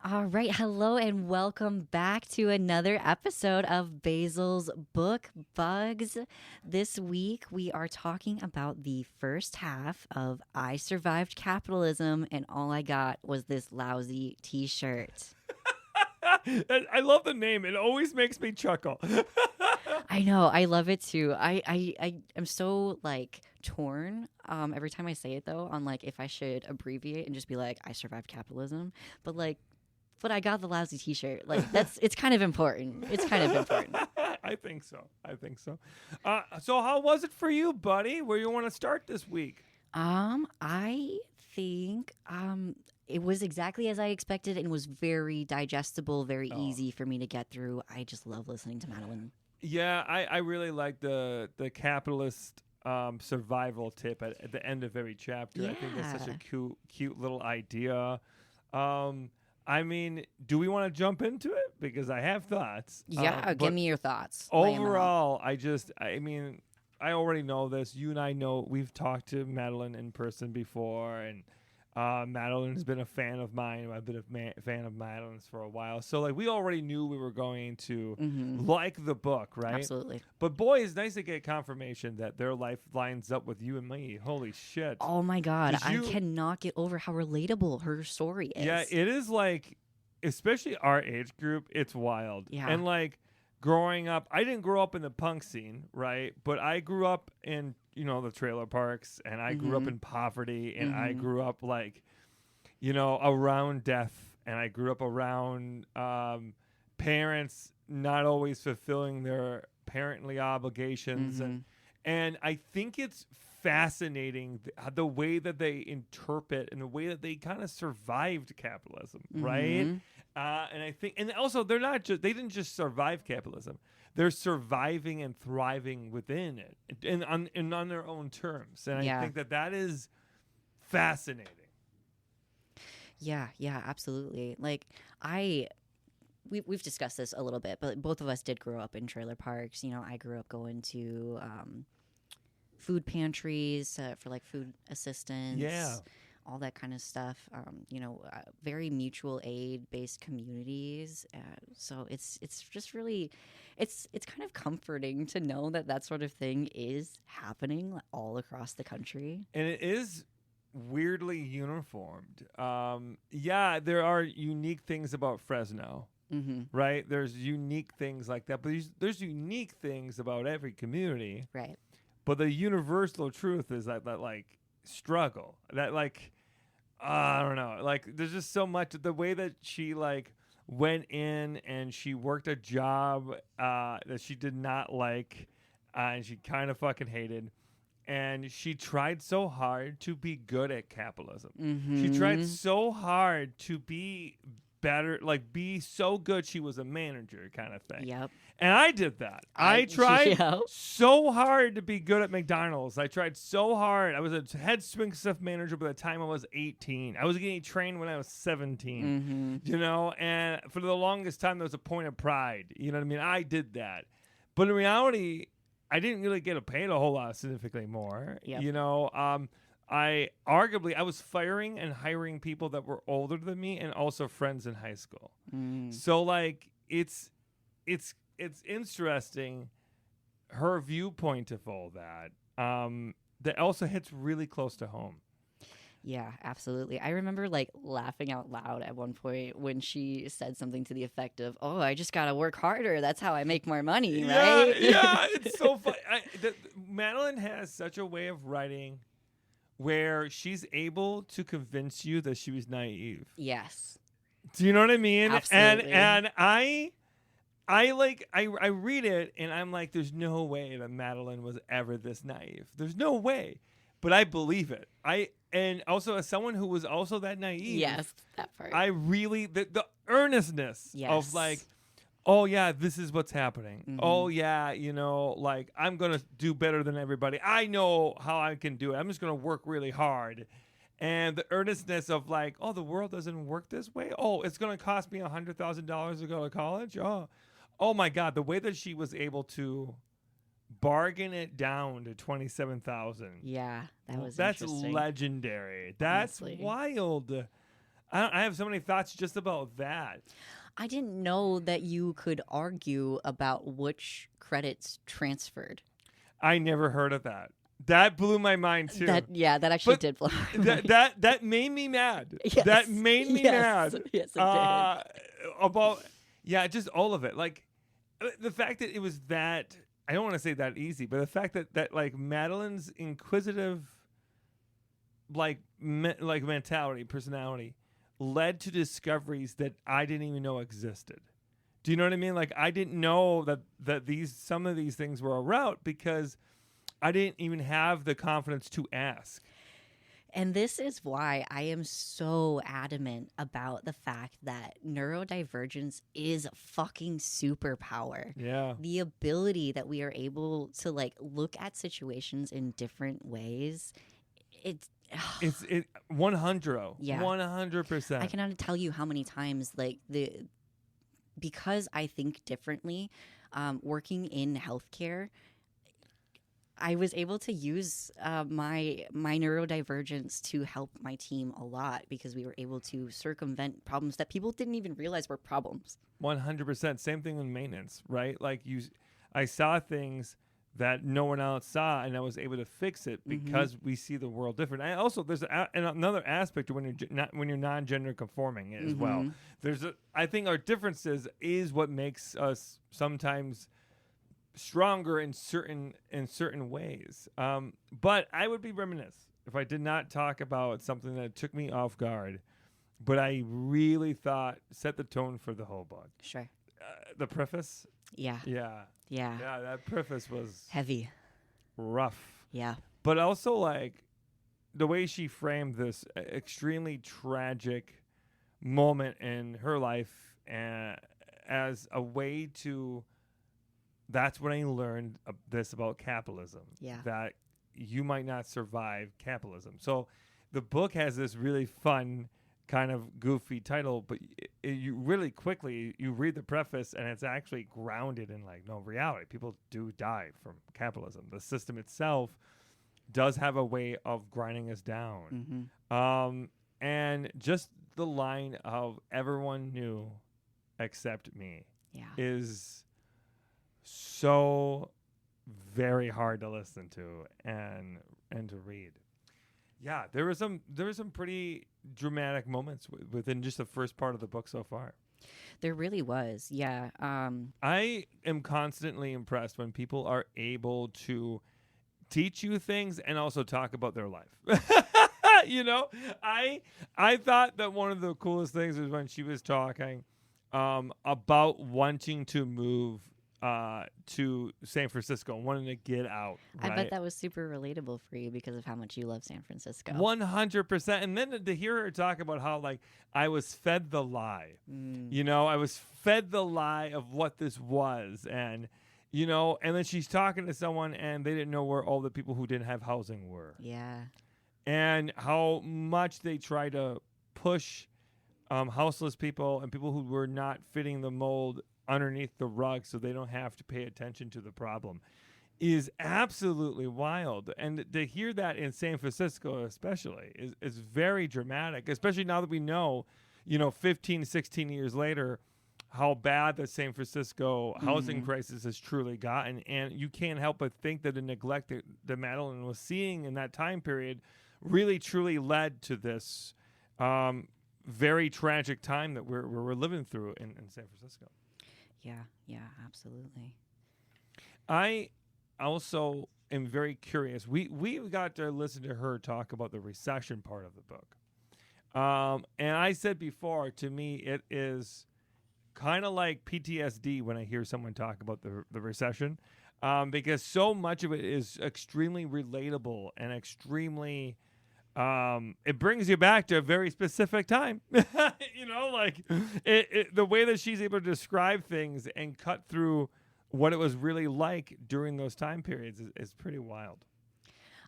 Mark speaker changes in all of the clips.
Speaker 1: All right. Hello and welcome back to another episode of Basil's Book Bugs. This week we are talking about the first half of I Survived Capitalism, and all I got was this lousy t shirt.
Speaker 2: I love the name. It always makes me chuckle.
Speaker 1: I know. I love it too. I am so torn every time I say it though on if I should abbreviate and just be like I survived capitalism, but I got the lousy t-shirt. It's kind of important. It's kind of important.
Speaker 2: I think so. So how was it for you, buddy? Where you want to start this week?
Speaker 1: I think it was exactly as I expected and was very digestible, very easy for me to get through. I just love listening to Madeline.
Speaker 2: Yeah, I really like the capitalist survival tip at the end of every chapter.
Speaker 1: Yeah.
Speaker 2: I think that's such a cute little idea. I mean, do we want to jump into it? Because I have thoughts.
Speaker 1: Yeah, give me your thoughts.
Speaker 2: Overall, I mean, I already know this. You and I know we've talked to Madeline in person before, and Madeline has been a fan of mine. I've been a fan of Madeline's for a while. So, we already knew we were going to like the book, right?
Speaker 1: Absolutely.
Speaker 2: But, boy, it's nice to get confirmation that their life lines up with you and me. Holy shit.
Speaker 1: Oh, my God. I cannot get over how relatable her story is.
Speaker 2: Yeah, it is especially our age group, it's wild.
Speaker 1: Yeah.
Speaker 2: And, growing up, I didn't grow up in the punk scene, right? But I grew up in the trailer parks, and I grew up in poverty, and I grew up around death, and I grew up around parents not always fulfilling their parently obligations, and I think it's fascinating the way that they interpret and the way that they kind of survived capitalism, right? And I think, and also they didn't just survive capitalism. They're surviving and thriving within it and on their own terms. And I think that is fascinating.
Speaker 1: Yeah, absolutely. We've discussed this a little bit, but both of us did grow up in trailer parks. I grew up going to food pantries for food assistance.
Speaker 2: Yeah.
Speaker 1: All that kind of stuff. Very mutual aid based communities. So it's just really, it's kind of comforting to know that sort of thing is happening all across the country.
Speaker 2: And it is weirdly uniformed. There are unique things about Fresno, right? There's unique things like that, but there's unique things about every community.
Speaker 1: Right.
Speaker 2: But the universal truth is that struggle, that I don't know, there's just so much. The way that she went in and she worked a job that she did not like, and she kind of fucking hated, and she tried so hard to be good at capitalism. She tried so hard to be better, be so good she was a manager kind of thing.
Speaker 1: Yep.
Speaker 2: And I did that. I tried so hard to be good at McDonald's. I tried so hard. I was a head swing stuff manager by the time I was 18. I was getting trained when I was 17. And for the longest time, there was a point of pride. You know what I mean? I did that. But in reality, I didn't really get paid a whole lot significantly more.
Speaker 1: Yep.
Speaker 2: I was firing and hiring people that were older than me and also friends in high school. So it's interesting, her viewpoint of all that. That also hits really close to home.
Speaker 1: Yeah, absolutely. I remember laughing out loud at one point when she said something to the effect of, "Oh, I just got to work harder. That's how I make more money," right?
Speaker 2: Yeah, it's so funny. Madeline has such a way of writing where she's able to convince you that she was naive.
Speaker 1: Yes.
Speaker 2: Do you know what I mean?
Speaker 1: Absolutely.
Speaker 2: And I read it and I'm like, there's no way that Madeline was ever this naive. There's no way. But I believe it. And also as someone who was also that naive.
Speaker 1: Yes, that part.
Speaker 2: I really the earnestness of oh yeah, this is what's happening. Oh yeah, I'm gonna do better than everybody. I know how I can do it. I'm just gonna work really hard. And the earnestness of oh, the world doesn't work this way. Oh, it's gonna cost me $100,000 to go to college. Oh my God, the way that she was able to bargain it down to 27,000.
Speaker 1: Yeah, that was
Speaker 2: that's
Speaker 1: interesting.
Speaker 2: legendary. That's
Speaker 1: Honestly.
Speaker 2: wild. I have so many thoughts just about that.
Speaker 1: I didn't know that you could argue about which credits transferred.
Speaker 2: I never heard of that. That blew my mind too.
Speaker 1: That actually
Speaker 2: But
Speaker 1: did blow my mind.
Speaker 2: that made me mad.
Speaker 1: Yes.
Speaker 2: That made me mad.
Speaker 1: Yes, it did.
Speaker 2: About just all of it. Like the fact that it was that, I don't want to say that easy, but the fact that like Madeline's inquisitive like mentality, personality led to discoveries that I didn't even know existed. Do you know what I mean? Like I didn't know that some of these things were a route because I didn't even have the confidence to ask.
Speaker 1: And this is why I am so adamant about the fact that neurodivergence is a fucking superpower.
Speaker 2: Yeah.
Speaker 1: The ability that we are able to like look at situations in different ways. It's
Speaker 2: 100.
Speaker 1: Yeah.
Speaker 2: 100%.
Speaker 1: I cannot tell you how many times like because I think differently, working in healthcare, I was able to use my neurodivergence to help my team a lot because we were able to circumvent problems that people didn't even realize were problems.
Speaker 2: 100%. Same thing with maintenance, right? Like I saw things that no one else saw, and I was able to fix it because we see the world different. And also, there's another aspect when you're non-gender conforming as well. I think our differences is what makes us sometimes stronger in certain ways. But I would be remiss if I did not talk about something that took me off guard, but I really thought set the tone for the whole book.
Speaker 1: Sure.
Speaker 2: The preface.
Speaker 1: Yeah.
Speaker 2: Yeah, that preface was
Speaker 1: heavy,
Speaker 2: rough.
Speaker 1: Yeah.
Speaker 2: But also like the way she framed this extremely tragic moment in her life as a way to, that's when I learned this about capitalism.
Speaker 1: Yeah.
Speaker 2: That you might not survive capitalism. So the book has this really fun kind of goofy title, but you really quickly you read the preface and it's actually grounded in like no reality. People do die from capitalism. The system itself does have a way of grinding us down. And just the line of everyone knew except me is so very hard to listen to and to read. Yeah, there were some pretty dramatic moments within just the first part of the book so far.
Speaker 1: There really was, yeah.
Speaker 2: I am constantly impressed when people are able to teach you things and also talk about their life. You know, I thought that one of the coolest things was when she was talking about wanting to move to San Francisco, wanting to get out. Right?
Speaker 1: I bet that was super relatable for you because of how much you love San Francisco.
Speaker 2: 100%. And then to hear her talk about how, like, I was fed the lie. You know, I was fed the lie of what this was. And, you know, and then she's talking to someone and they didn't know where all the people who didn't have housing were.
Speaker 1: Yeah.
Speaker 2: And how much they try to push houseless people and people who were not fitting the mold underneath the rug so they don't have to pay attention to the problem is absolutely wild. And to hear that in San Francisco especially is very dramatic, especially now that we know, you know, 15, 16 years later, how bad the San Francisco housing crisis has truly gotten. And you can't help but think that the neglect that Madeline was seeing in that time period really truly led to this very tragic time that we're living through in San Francisco.
Speaker 1: Yeah, absolutely.
Speaker 2: I also am very curious. We got to listen to her talk about the recession part of the book. And I said before, to me, it is kind of like PTSD when I hear someone talk about the recession, because so much of it is extremely relatable and extremely... it brings you back to a very specific time. You know, like the way that she's able to describe things and cut through what it was really like during those time periods is pretty wild.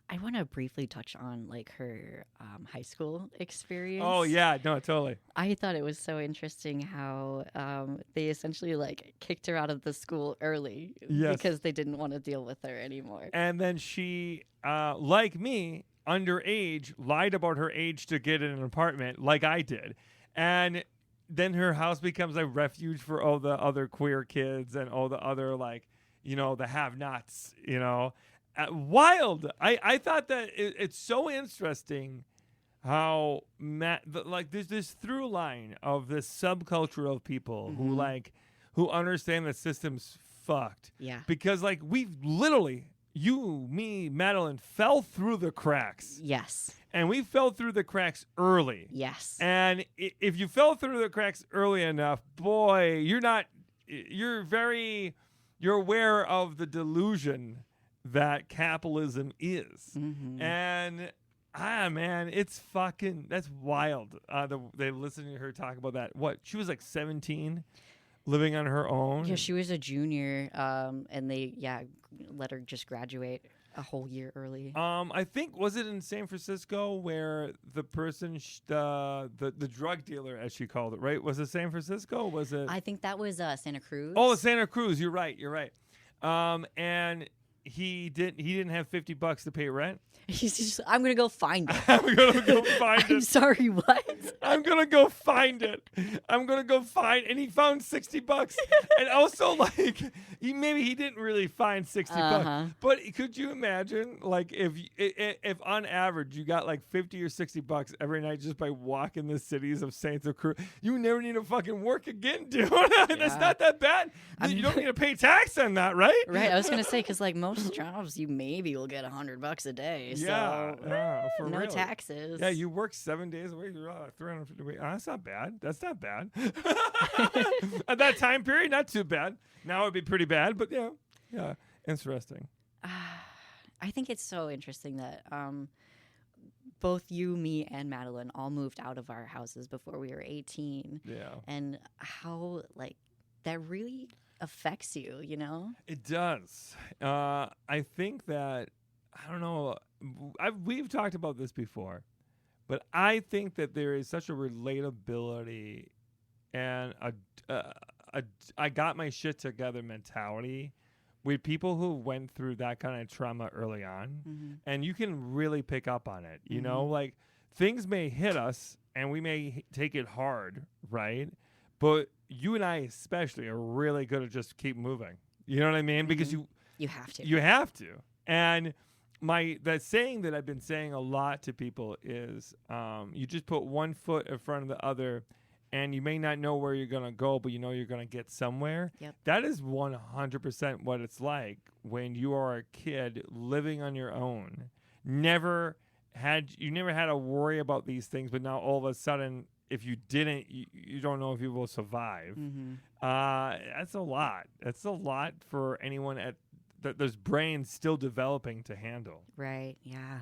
Speaker 1: I want to briefly touch on like her high school experience.
Speaker 2: Oh yeah, no, totally.
Speaker 1: I thought it was so interesting how they essentially like kicked her out of the school early because they didn't want to deal with her anymore.
Speaker 2: And then she, like me, underage, lied about her age to get in an apartment like I did. And then her house becomes a refuge for all the other queer kids and all the other, like, the have-nots, wild. I thought that it's so interesting how there's this through line of this subculture of people who understand the system's fucked.
Speaker 1: Yeah.
Speaker 2: Because like we literally, you, me, Madeline, fell through the cracks.
Speaker 1: Yes.
Speaker 2: And we fell through the cracks early.
Speaker 1: Yes.
Speaker 2: And if you fell through the cracks early enough, boy, you're aware of the delusion that capitalism is.
Speaker 1: Mm-hmm.
Speaker 2: And man, that's wild. They listened to her talk about that. What? She was like 17, living on her own.
Speaker 1: Yeah, she was a junior, and they let her just graduate a whole year early.
Speaker 2: I think, was it in San Francisco where the person, the drug dealer, as she called it, right? Was it San Francisco? Was it?
Speaker 1: I think that was Santa Cruz.
Speaker 2: Oh, Santa Cruz. You're right. And he didn't have $50 to pay rent.
Speaker 1: He's just, I'm gonna go find it.
Speaker 2: I'm gonna go find it.
Speaker 1: I'm sorry, what?
Speaker 2: I'm gonna go find it. And he found $60. And also, like, he didn't really find $60. But could you imagine, like, if on average you got like $50 or $60 every night just by walking the cities of Santa Cruz, you never need to fucking work again, dude. That's not that bad. You don't need to pay tax on that, right?
Speaker 1: Right. I was gonna say, because like most jobs, you maybe will get $100 a day.
Speaker 2: Yeah, for
Speaker 1: no
Speaker 2: real.
Speaker 1: taxes.
Speaker 2: Yeah, you work 7 days a week. You're 350 a week. That's not bad. At that time period, not too bad. Now it'd be pretty bad, but yeah, interesting.
Speaker 1: I think it's so interesting that both you, me, and Madeline all moved out of our houses before we were 18.
Speaker 2: Yeah, and
Speaker 1: how like that really affects you.
Speaker 2: It does. I think that. I don't know. We've talked about this before, but I think that there is such a relatability and I got my shit together mentality with people who went through that kind of trauma early on, and you can really pick up on it. Like things may hit us and we may take it hard, right? But you and I especially are really good at just keep moving. You know what I mean? Because you
Speaker 1: have to.
Speaker 2: You have to. And that saying that I've been saying a lot to people is you just put one foot in front of the other and you may not know where you're going to go, but you know you're going to get somewhere.
Speaker 1: Yep.
Speaker 2: That is 100% what it's like when you are a kid living on your own. You never had to worry about these things, but now all of a sudden, if you didn't, you don't know if you will survive. That's a lot. That's a lot for anyone there's brains still developing to handle.
Speaker 1: Right, yeah.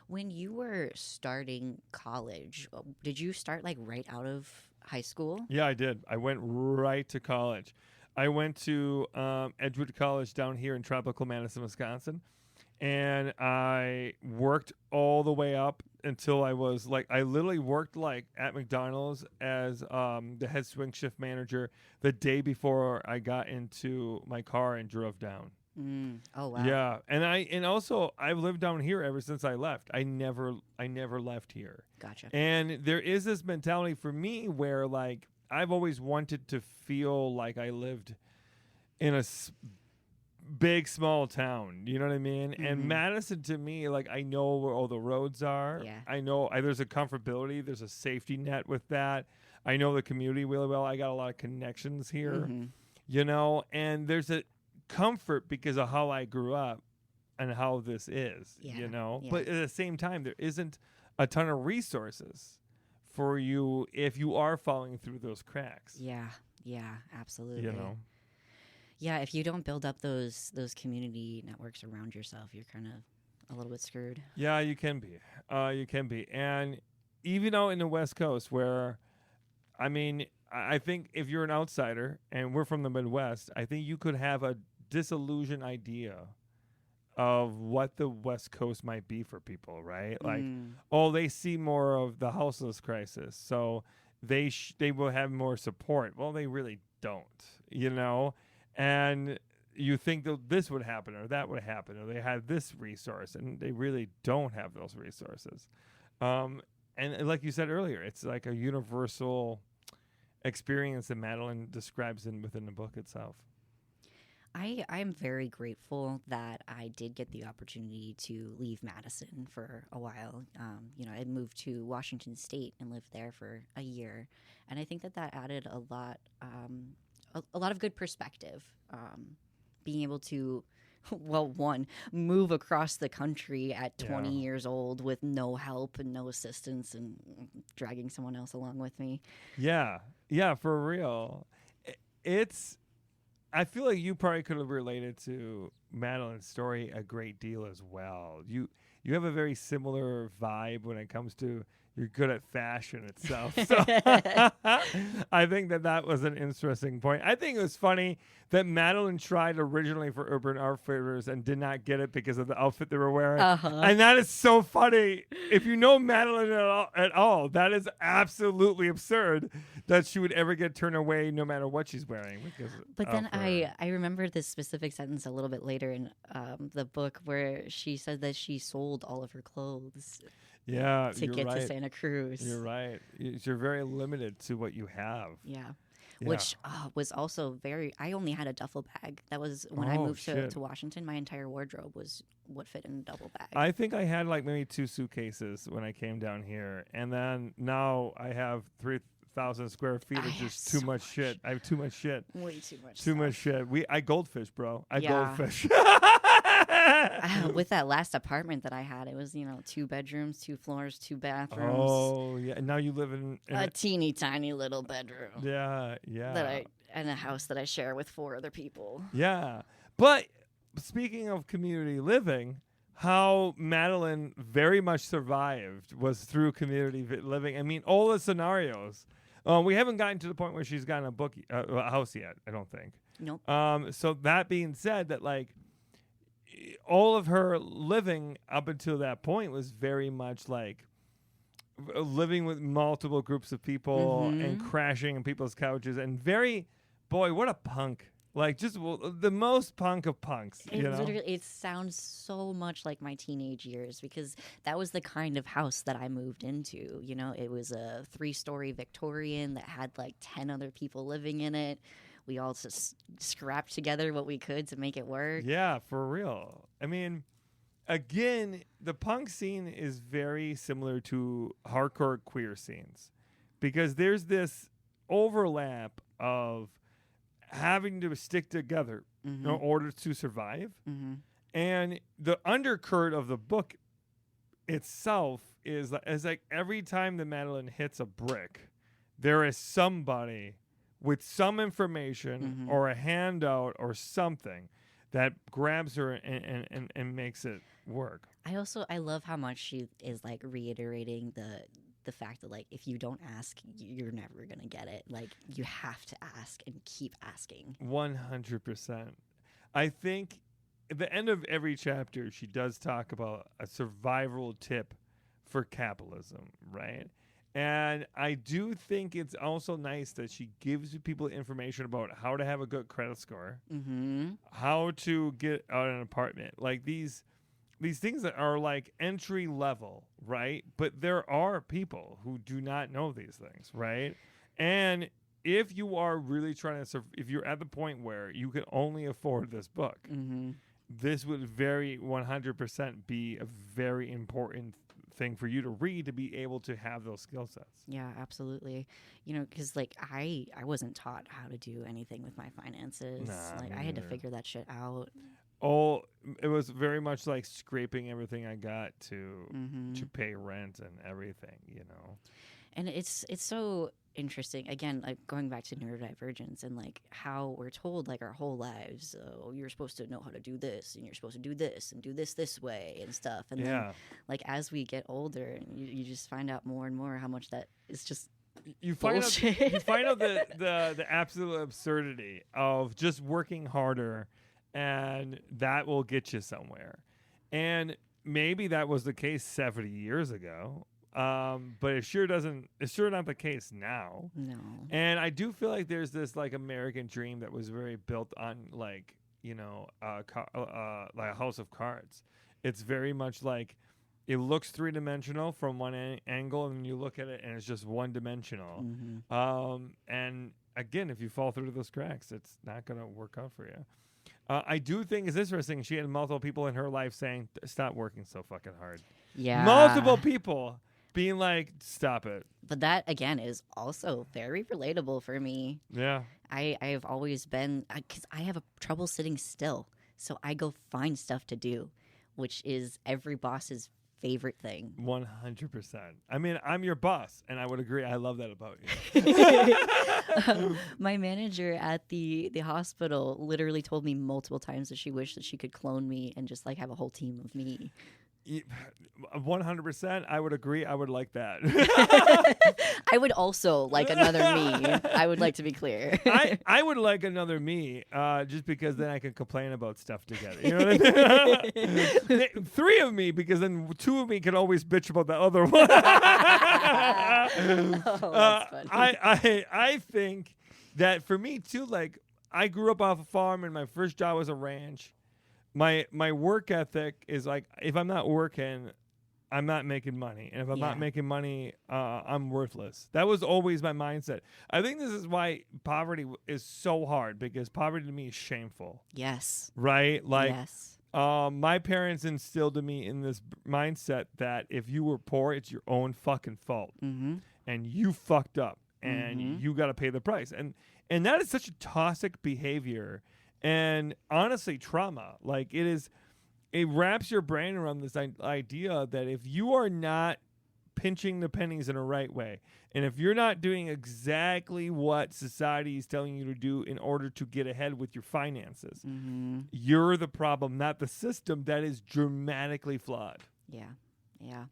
Speaker 1: When you were starting college, did you start like right out of high school?
Speaker 2: Yeah, I did. I went right to college. I went to Edgewood College down here in tropical Madison, Wisconsin, and I worked all the way up until I was like, I literally worked like at McDonald's as the head swing shift manager the day before I got into my car and drove down.
Speaker 1: Oh wow!
Speaker 2: Yeah, and also I've lived down here ever since I left. I never left here.
Speaker 1: Gotcha.
Speaker 2: And there is this mentality for me where like I've always wanted to feel like I lived in a big small town. You know what I mean? And Madison to me, like I know where all the roads are.
Speaker 1: Yeah.
Speaker 2: I know there's a comfortability. There's a safety net with that. I know the community really well. I got a lot of connections here. And there's a comfort because of how I grew up and how this is, but at the same time there isn't a ton of resources for you if you are falling through those cracks.
Speaker 1: Yeah, absolutely. Yeah, if you don't build up those community networks around yourself, you're kind of a little bit screwed.
Speaker 2: Yeah, you can be. And even out in the West Coast where I think if you're an outsider and we're from the Midwest, I think you could have a disillusioned idea of what the West Coast might be for people, right? Like, they see more of the houseless crisis, so they will have more support. Well, they really don't, And you think that this would happen or that would happen, or they had this resource, and they really don't have those resources. And like you said earlier, it's like a universal experience that Madeline describes within the book itself.
Speaker 1: I'm very grateful that I did get the opportunity to leave Madison for a while. I moved to Washington State and lived there for a year, and I think that added a lot of good perspective. Being able to, well, one, move across the country at 20 years old with no help and no assistance, and dragging someone else along with me.
Speaker 2: Yeah, for real. I feel like you probably could have related to Madeline's story a great deal as well. You have a very similar vibe when it comes to you're good at fashion itself. So I think that was an interesting point. I think it was funny that Madeline tried originally for Urban Outfitters and did not get it because of the outfit they were wearing. And that is so funny. If you know Madeline at all, that is absolutely absurd that she would ever get turned away no matter what she's wearing.
Speaker 1: But then I remember this specific sentence a little bit later in the book where she said that she sold all of her clothes.
Speaker 2: Yeah,
Speaker 1: to get to Santa Cruz.
Speaker 2: You're right. You're very limited to what you have.
Speaker 1: Yeah. Which was also I only had a duffel bag. That was when I moved to Washington. My entire wardrobe was what fit in a double bag.
Speaker 2: I think I had like maybe 2 suitcases when I came down here. And then now I have 3,000 square feet of just too much shit. I have too much shit.
Speaker 1: Way too much.
Speaker 2: Too much shit. I goldfish, bro. Goldfish.
Speaker 1: With that last apartment that I had, it was 2 bedrooms, 2 floors, 2 bathrooms.
Speaker 2: Oh yeah, and now you live in
Speaker 1: a teeny tiny little bedroom.
Speaker 2: Yeah.
Speaker 1: And a house that I share with 4 other people.
Speaker 2: Yeah, but speaking of community living, how Madeline very much survived was through community living. I mean, all the scenarios. We haven't gotten to the point where she's gotten a house yet. I don't think.
Speaker 1: Nope.
Speaker 2: So that being said, that like. All of her living up until that point was very much like living with multiple groups of people and crashing on people's couches and what a punk. Like just the most punk of punks.
Speaker 1: Literally, it sounds so much like my teenage years because that was the kind of house that I moved into. It was a 3-story Victorian that had like 10 other people living in it. We all just scrapped together what we could to make it work.
Speaker 2: Yeah, for real. I mean, again, the punk scene is very similar to hardcore queer scenes because there's this overlap of having to stick together in order to survive. And the undercurrent of the book itself is like every time that Madeline hits a brick, there is somebody with some information or a handout or something that grabs her and makes it work.
Speaker 1: I love how much she is like reiterating the fact that like if you don't ask, you're never gonna get it. Like you have to ask and keep asking.
Speaker 2: 100%. I think at the end of every chapter, she does talk about a survival tip for capitalism, right? And I do think it's also nice that she gives people information about how to have a good credit score, how to get out an apartment. Like these things that are like entry level, right? But there are people who do not know these things, right? And if you are really trying to if you're at the point where you can only afford this book, this would very 100% be a very important thing for you to read to be able to have those skill sets.
Speaker 1: Yeah, absolutely. Because like I wasn't taught how to do anything with my finances. I had to figure that shit out.
Speaker 2: Oh, it was very much like scraping everything I got to pay rent and everything,
Speaker 1: And it's so interesting. Again, like going back to neurodivergence and like how we're told like our whole lives, you're supposed to know how to do this and you're supposed to do this and do this way and stuff. And then like as we get older, you just find out more and more how much that is just
Speaker 2: you find out the absolute absurdity of just working harder and that will get you somewhere. And maybe that was the case 70 years ago. But it's sure not the case now.
Speaker 1: No.
Speaker 2: And I do feel like there's this like American dream that was very built on like, like a house of cards. It's very much like it looks three-dimensional from one angle, and you look at it, and it's just one-dimensional. And again, if you fall through those cracks, it's not going to work out for you. I do think it's interesting. She had multiple people in her life saying, "Stop working so fucking hard."
Speaker 1: Yeah.
Speaker 2: Multiple people being like, "Stop it."
Speaker 1: But that, again, is also very relatable for me.
Speaker 2: Yeah.
Speaker 1: I have always been, because I have trouble sitting still. So I go find stuff to do, which is every boss's favorite thing.
Speaker 2: 100%. I mean, I'm your boss, and I would agree. I love that about you.
Speaker 1: My manager at the hospital literally told me multiple times that she wished that she could clone me and just like have a whole team of me.
Speaker 2: 100%. I would agree. I would like that.
Speaker 1: I would also like another me. I would like to be clear.
Speaker 2: I would like another me, just because then I can complain about stuff together. You know what I mean? 3 of me, because then 2 of me can always bitch about the other one.
Speaker 1: That's funny.
Speaker 2: I think that for me too, like I grew up off a farm, and my first job was a ranch. My work ethic is like, if I'm not working, I'm not making money. And if I'm not making money, I'm worthless. That was always my mindset. I think this is why poverty is so hard, because poverty to me is shameful.
Speaker 1: Yes.
Speaker 2: Right? Like,
Speaker 1: yes.
Speaker 2: My parents instilled in me in this mindset that if you were poor, it's your own fucking fault. And you fucked up, and you got to pay the price. And that is such a toxic behavior. And honestly, trauma, like it wraps your brain around this idea that if you are not pinching the pennies in a right way, and if you're not doing exactly what society is telling you to do in order to get ahead with your finances, you're the problem, not the system that is dramatically flawed.
Speaker 1: Yeah. Yeah.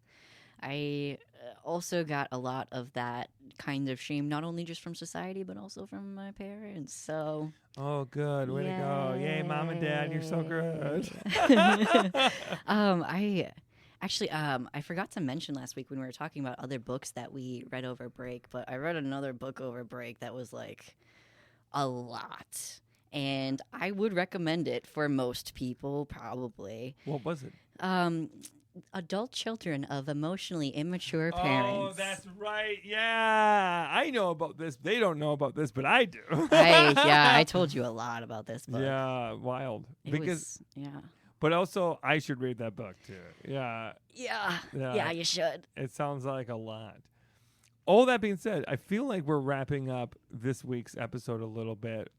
Speaker 1: I also got a lot of that kind of shame, not only just from society, but also from my parents. So,
Speaker 2: oh, good. Way to go. Yay, Mom and Dad, you're so good.
Speaker 1: I forgot to mention last week when we were talking about other books that we read over break, but I read another book over break that was like a lot. And I would recommend it for most people, probably.
Speaker 2: What was it?
Speaker 1: Adult Children of Emotionally Immature Parents.
Speaker 2: Oh, that's right. Yeah. I know about this. They don't know about this, but I do.
Speaker 1: I told you a lot about this book.
Speaker 2: Yeah, wild.
Speaker 1: Yeah.
Speaker 2: But also, I should read that book, too. Yeah.
Speaker 1: Yeah, you should.
Speaker 2: It sounds like a lot. All that being said, I feel like we're wrapping up this week's episode a little bit.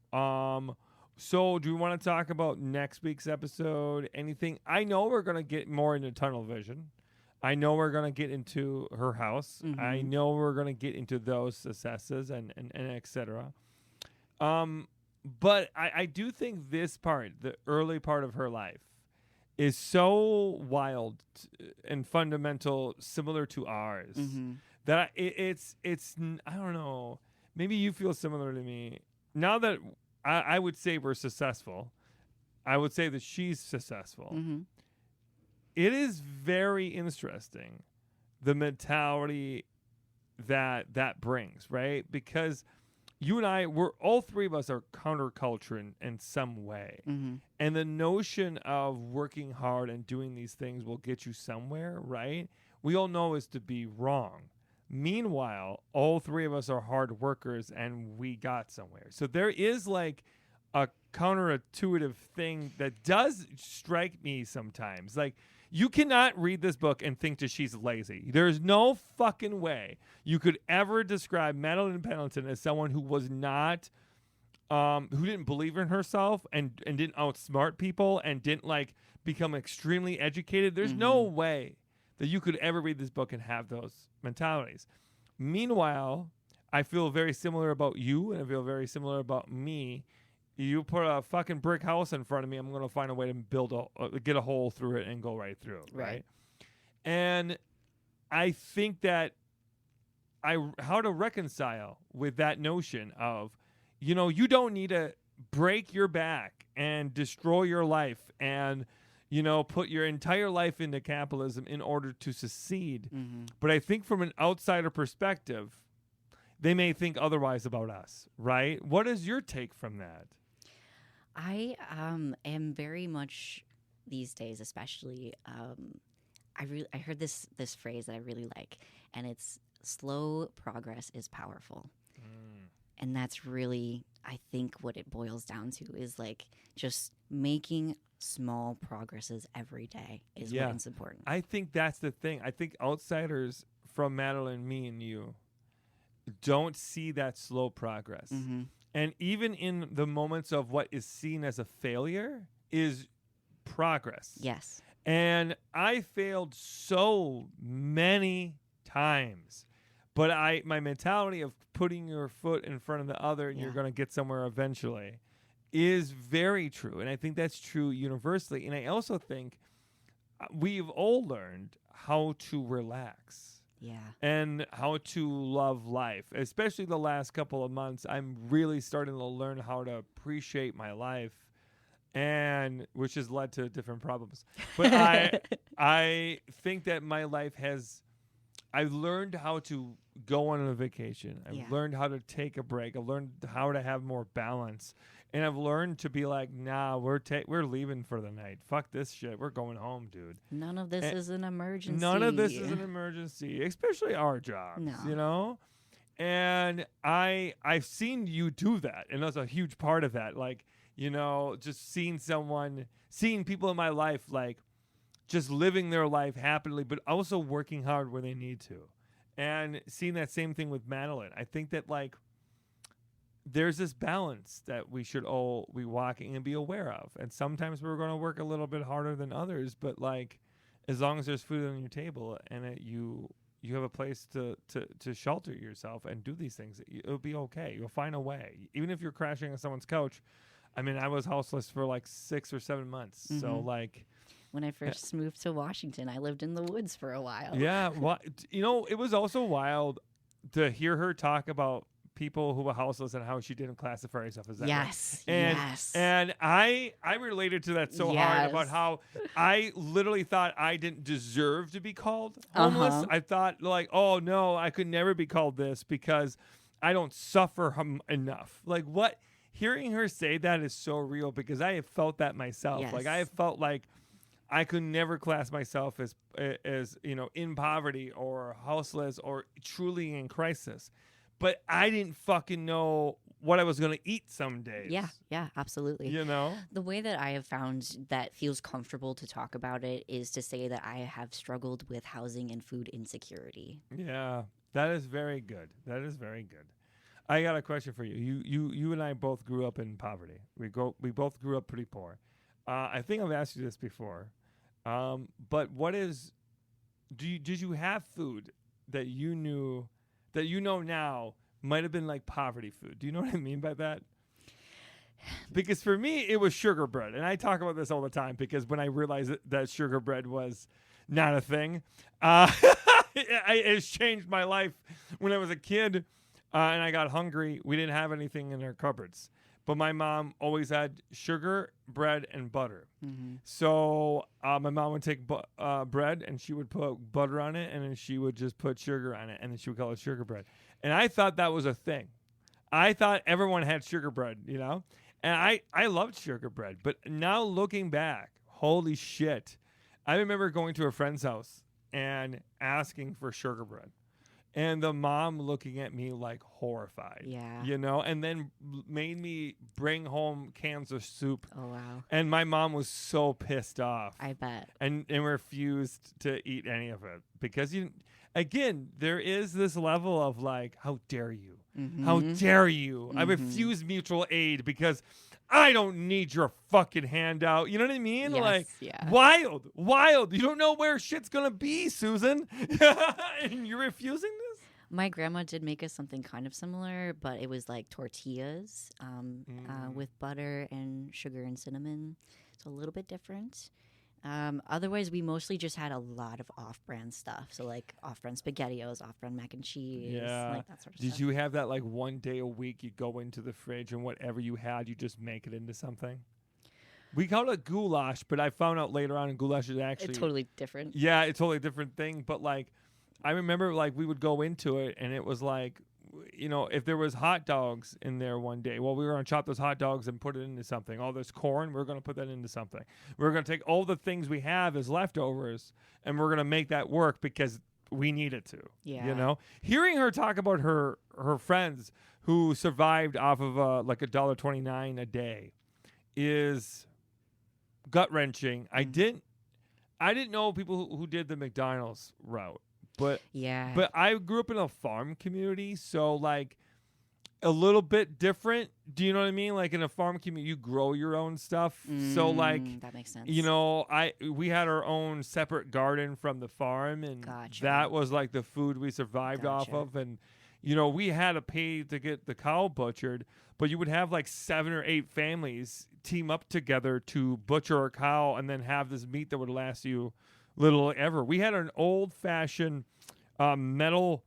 Speaker 2: So do we want to talk about next week's episode? Anything? I know we're going to get more into tunnel vision. I know we're going to get into her house. I know we're going to get into those successes and et cetera. But I do think this part, the early part of her life, is so wild and fundamental, similar to ours, that it's I don't know. Maybe you feel similar to me. Now that I would say we're successful, I would say that she's successful. It is very interesting, the mentality that brings, right? Because you and I, all 3 of us are counterculture in some way. And the notion of working hard and doing these things will get you somewhere, right? We all know is to be wrong. Meanwhile, all 3 of us are hard workers, and we got somewhere. So there is like a counterintuitive thing that does strike me sometimes. Like, you cannot read this book and think that she's lazy. There's no fucking way you could ever describe Madeline Pendleton as someone who was not, who didn't believe in herself and didn't outsmart people and didn't like become extremely educated. There's no way that you could ever read this book and have those mentalities. Meanwhile, I feel very similar about you, and I feel very similar about me. You put a fucking brick house in front of me, I'm going to find a way to get a hole through it and go right through, right? And I think that how to reconcile with that notion of, you don't need to break your back and destroy your life and put your entire life into capitalism in order to succeed. But I think from an outsider perspective, they may think otherwise about us, right? What is your take from that?
Speaker 1: I am very much these days, especially. I heard this phrase that I really like, and it's slow progress is powerful. And that's really, I think, what it boils down to is like just making small progresses every day is what's important.
Speaker 2: I think that's the thing. I think outsiders from Madeline, me, and you don't see that slow progress.
Speaker 1: Mm-hmm.
Speaker 2: And even in the moments of what is seen as a failure is progress.
Speaker 1: Yes.
Speaker 2: And I failed so many times. But my mentality of putting your foot in front of the other and you're going to get somewhere eventually is very true. And I think that's true universally. And I also think we've all learned how to relax.
Speaker 1: Yeah.
Speaker 2: And how to love life. Especially the last couple of months, I'm really starting to learn how to appreciate my life. And which has led to different problems. But I think that my life I've learned how to go on a vacation. I've learned how to take a break. I've learned how to have more balance. And I've learned to be like, nah, we're leaving for the night. Fuck this shit. We're going home, dude.
Speaker 1: None of this is an emergency.
Speaker 2: None of this is an emergency, especially our jobs,
Speaker 1: No.
Speaker 2: you know? And I've seen you do that. And that's a huge part of that. Like, you know, just seeing people in my life, like, just living their life happily, but also working hard where they need to. And seeing that same thing with Madeline. I think that, like, there's this balance that we should all be walking and be aware of. And sometimes we're going to work a little bit harder than others, but, like, as long as there's food on your table and you have a place to shelter yourself and do these things, it'll be okay. You'll find a way. Even if you're crashing on someone's couch. I mean, I was houseless for like 6 or 7 months. Mm-hmm. So, like,
Speaker 1: when I first moved to Washington, I lived in the woods for a while.
Speaker 2: Yeah. Well, you know, it was also wild to hear her talk about people who were houseless and how she didn't classify herself as that.
Speaker 1: Yes.
Speaker 2: And I related to that so hard about how I literally thought I didn't deserve to be called homeless. Uh-huh. I thought, like, oh, no, I could never be called this because I don't suffer enough. Like, what? Hearing her say that is so real because I have felt that myself. Yes. Like, I have felt like I could never class myself as you know, in poverty or houseless or truly in crisis. But I didn't fucking know what I was going to eat some days.
Speaker 1: Yeah, absolutely.
Speaker 2: You know?
Speaker 1: The way that I have found that feels comfortable to talk about it is to say that I have struggled with housing and food insecurity.
Speaker 2: Yeah, that is very good. That is very good. I got a question for you. You and I both grew up in poverty. We both grew up pretty poor. I think I've asked you this before. But did you have food that you know now might have been like poverty food? Do you know what I mean by that? Because for me, it was sugar bread. And I talk about this all the time because when I realized that sugar bread was not a thing, it's changed my life. When I was a kid and I got hungry, we didn't have anything in our cupboards. But my mom always had sugar, bread, and butter. Mm-hmm. So my mom would take bread and she would put butter on it, and then she would just put sugar on it, and then she would call it sugar bread. And I thought that was a thing. I thought everyone had sugar bread, you know? And I loved sugar bread. But now looking back, holy shit. I remember going to a friend's house and asking for sugar bread. And the mom looking at me like horrified.
Speaker 1: Yeah.
Speaker 2: You know, and then made me bring home cans of soup.
Speaker 1: Oh, wow.
Speaker 2: And my mom was so pissed off.
Speaker 1: I bet.
Speaker 2: And refused to eat any of it. Because, again, there is this level of like, how dare you? Mm-hmm. How dare you? Mm-hmm. I refuse mutual aid because I don't need your fucking handout. You know what I mean?
Speaker 1: Yes,
Speaker 2: like,
Speaker 1: yeah.
Speaker 2: Wild. You don't know where shit's going to be, Susan. And you're refusing this?
Speaker 1: My grandma did make us something kind of similar, but it was like tortillas with butter and sugar and cinnamon. So a little bit different. Otherwise, we mostly just had a lot of off-brand stuff. So like off-brand SpaghettiOs, off-brand mac and cheese, like that sort of stuff.
Speaker 2: Did you have that like one day a week you go into the fridge and whatever you had, you just make it into something? We call it goulash, but I found out later on goulash is actually...
Speaker 1: It's totally different.
Speaker 2: Yeah, it's totally a different thing. But like, I remember like we would go into it and it was like if there was hot dogs in there one day, well, we were going to chop those hot dogs and put it into something. All this corn, we're going to put that into something. We're going to take all the things we have as leftovers, and we're going to make that work because we need it to.
Speaker 1: Yeah.
Speaker 2: Hearing her talk about her friends who survived off of like $1.29 a day is gut wrenching. I didn't know people who did the McDonald's route. But I grew up in a farm community, so like a little bit different. Do you know what I mean? Like in a farm community, you grow your own stuff. So like
Speaker 1: that makes sense.
Speaker 2: We had our own separate garden from the farm, and that was like the food we survived off of. And we had to pay to get the cow butchered, but you would have like 7 or 8 families team up together to butcher a cow and then have this meat that would last you little ever. We had an old-fashioned metal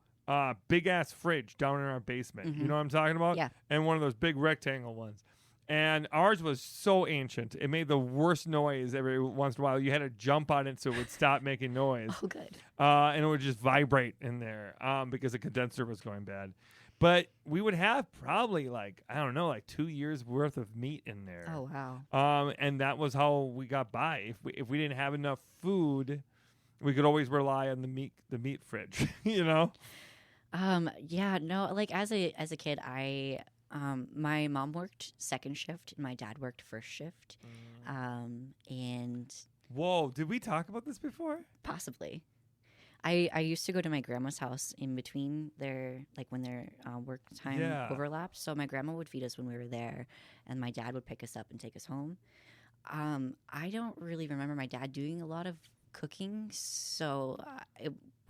Speaker 2: big-ass fridge down in our basement. You know what I'm talking about?
Speaker 1: Yeah.
Speaker 2: And one of those big rectangle ones. And ours was so ancient. It made the worst noise every once in a while. You had to jump on it so it would stop making noise.
Speaker 1: Oh, good.
Speaker 2: And it would just vibrate in there because the condenser was going bad. But we would have probably like 2 years worth of meat in there.
Speaker 1: Oh, wow.
Speaker 2: And that was how we got by. If we didn't have enough food, we could always rely on the meat fridge,
Speaker 1: Yeah, no, like as a kid, my mom worked second shift and my dad worked first shift. And
Speaker 2: whoa, did we talk about this before?
Speaker 1: Possibly. I used to go to my grandma's house in between when their work time overlapped. So my grandma would feed us when we were there, and my dad would pick us up and take us home. I don't really remember my dad doing a lot of cooking, so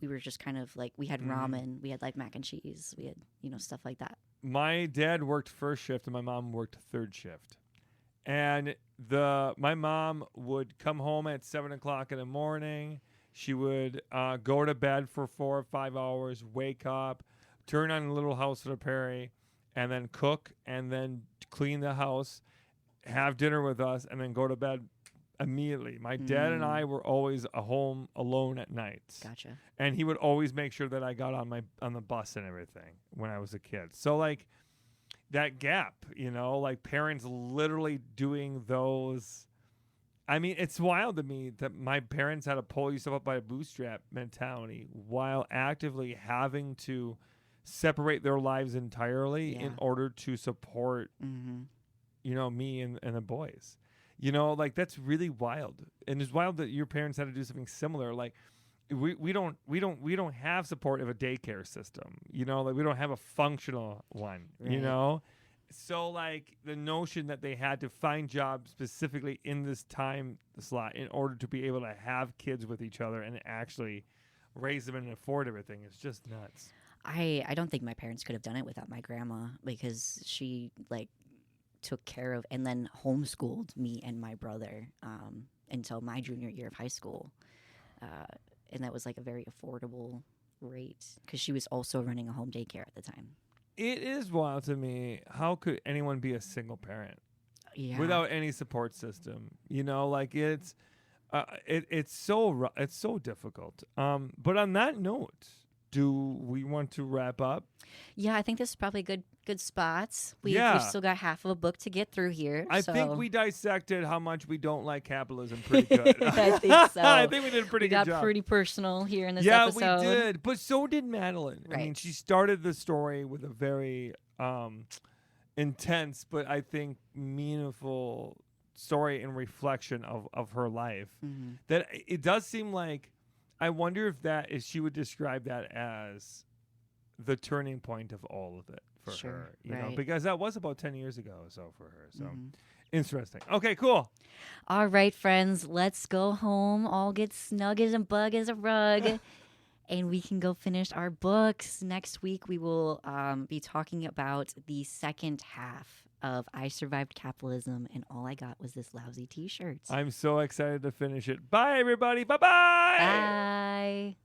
Speaker 1: we were just kind of like, we had ramen, we had like mac and cheese, we had stuff like that.
Speaker 2: My dad worked first shift and my mom worked third shift, and my mom would come home at 7 o'clock in the morning. She would go to bed for 4 or 5 hours, wake up, turn on Little House on the Prairie, and then cook, and then clean the house, have dinner with us, and then go to bed immediately. My dad and I were always home alone at night.
Speaker 1: Gotcha.
Speaker 2: And he would always make sure that I got on the bus and everything when I was a kid. So like that gap, like parents literally doing those. I mean, it's wild to me that my parents had to pull yourself up by a bootstrap mentality while actively having to separate their lives entirely in order to support, me and the boys. Like that's really wild. And it's wild that your parents had to do something similar. Like we don't have support of a daycare system. Like we don't have a functional one.
Speaker 1: Right.
Speaker 2: So, like, the notion that they had to find jobs specifically in this time slot in order to be able to have kids with each other and actually raise them and afford everything is just nuts.
Speaker 1: I don't think my parents could have done it without my grandma, because she, like, took care of and then homeschooled me and my brother until my junior year of high school. And that was, like, a very affordable rate because she was also running a home daycare at the time.
Speaker 2: It is wild to me. How could anyone be a single parent
Speaker 1: without
Speaker 2: any support system? Like it's so difficult. But on that note, do we want to wrap up?
Speaker 1: Yeah, I think this is probably good spots. We've still got half of a book to get through here.
Speaker 2: I think we dissected how much we don't like capitalism pretty good.
Speaker 1: I think so.
Speaker 2: I think we did a pretty good job.
Speaker 1: We got pretty personal here in this episode.
Speaker 2: Yeah, we did. But so did Madeline.
Speaker 1: Right.
Speaker 2: I mean, she started the story with a very intense, but I think meaningful story and reflection of her life. Mm-hmm. That it does seem like, I wonder if she would describe that as the turning point of all of it for her, you know, because that was about 10 years ago or so for her. So interesting. Okay, cool.
Speaker 1: All right, friends, let's go home, all get snug as a bug as a rug, and we can go finish our books. Next week, we will be talking about the second half of I Survived Capitalism, and all I got was this lousy t-shirt.
Speaker 2: I'm so excited to finish it. Bye, everybody. Bye-bye.
Speaker 1: Bye.